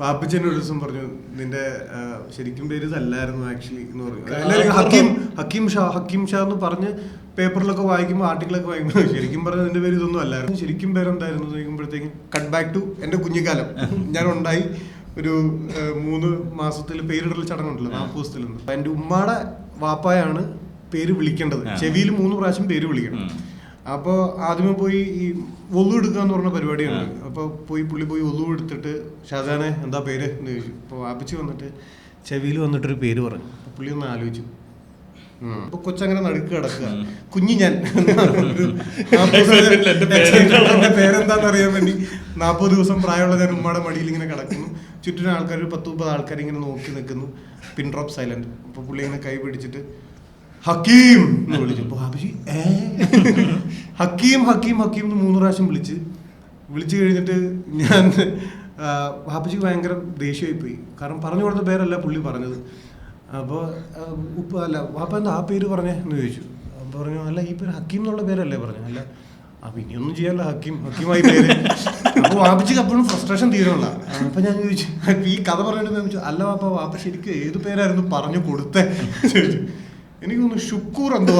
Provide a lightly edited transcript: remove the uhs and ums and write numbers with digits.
വാപ്പിച്ചെന്നെ ഒരു ദിവസം പറഞ്ഞു നിന്റെ ശരിക്കും പേര് ഇതല്ലായിരുന്നു ആക്ച്വലി എന്ന് പറഞ്ഞു. എല്ലാവരും ഹക്കീം ഷാ എന്ന് പറഞ്ഞ് പേപ്പറിലൊക്കെ വായിക്കുമ്പോൾ ആർട്ടിക്കിളൊക്കെ വായിക്കുമ്പോൾ ശരിക്കും പറഞ്ഞ നിന്റെ പേര് ഇതൊന്നും അല്ലായിരുന്നു, ശരിക്കും പേരെന്തായിരുന്നു ചോദിക്കുമ്പോഴത്തേക്കും കട്ട് ബാക്ക് ടു എന്റെ കുഞ്ഞിക്കാലം. ഞാൻ ഉണ്ടായി ഒരു 3 മാസത്തിൽ പേരിടൽ ചടങ്ങുണ്ടല്ലോ, 40 ദിവസത്തിൽ നിന്ന്. എന്റെ ഉമ്മാടെ വാപ്പായാണ് പേര് വിളിക്കേണ്ടത്, ചെവിയിൽ 3 പ്രാവശ്യം പേര് വിളിക്കണം. അപ്പോൾ ആദ്യമേ പോയി ഈ ഒന്നു എടുക്കുക എന്ന് പറഞ്ഞ പരിപാടിയാണ്. അപ്പോൾ പുള്ളി പോയി ഒന്നു എടുത്തിട്ട് ഷാജാനെ എന്താ പേര് എന്ന് ചോദിച്ചു. അപ്പോൾ വാപ്പിച്ച് വന്നിട്ട് ചെവിയിൽ വന്നിട്ടൊരു പേര് പറഞ്ഞു. അപ്പോൾ പുള്ളി ഒന്ന് ആലോചിച്ചു. അപ്പൊ കൊച്ചങ്ങനെ നടുക്ക് കിടക്കുക, കുഞ്ഞി ഞാൻ എന്റെ പേരെന്താന്ന് അറിയാൻ വേണ്ടി 40 ദിവസം പ്രായമുള്ള ഞാൻ ഉമ്മയുടെ മടിയിൽ ഇങ്ങനെ കിടക്കുന്നു. ചുറ്റിനും ആൾക്കാർ 10-30 ആൾക്കാർ ഇങ്ങനെ നോക്കി നിൽക്കുന്നു. പിൻ ഡ്രോപ്പ് സൈലന്റ്. അപ്പൊ പുള്ളി ഇങ്ങനെ കൈ പിടിച്ചിട്ട് ഹക്കീം എന്ന് വിളിച്ചു. അപ്പൊ ഹാബിജി ഹക്കീം ഹക്കീം ഹക്കീം എന്ന് 3 പ്രാവശ്യം വിളിച്ചു കഴിഞ്ഞിട്ട് ഞാൻ ഹാബിജിക്ക് ഭയങ്കര ദേഷ്യമായി പോയി. കാരണം പറഞ്ഞു കൊടുത്ത പേരല്ല പുള്ളി പറഞ്ഞത്. അപ്പോൾ അല്ല വാപ്പ എന്താ ആ പേര് പറഞ്ഞേ എന്ന് ചോദിച്ചു. അപ്പോൾ പറഞ്ഞു അല്ല ഈ പേര് ഹക്കീം എന്നുള്ള പേരല്ലേ പറഞ്ഞു. അല്ല അപ്പം ഇനിയൊന്നും ചെയ്യാല്ല, ഹക്കീമായി പേര്. അപ്പോൾ വാപ്പിച്ചിക്ക് അപ്പോഴും ഫ്രസ്ട്രേഷൻ തീരുന്നില്ല. അപ്പം ഞാൻ ചോദിച്ചു ഈ കഥ പറഞ്ഞിട്ട് ചോദിച്ചു അല്ല വാപ്പ ശരിക്കും ഏത് പേരായിരുന്നു പറഞ്ഞു കൊടുത്തേ ചോദിച്ചു. എനിക്ക് തോന്നുന്നു ഷുക്കൂർ എന്തോ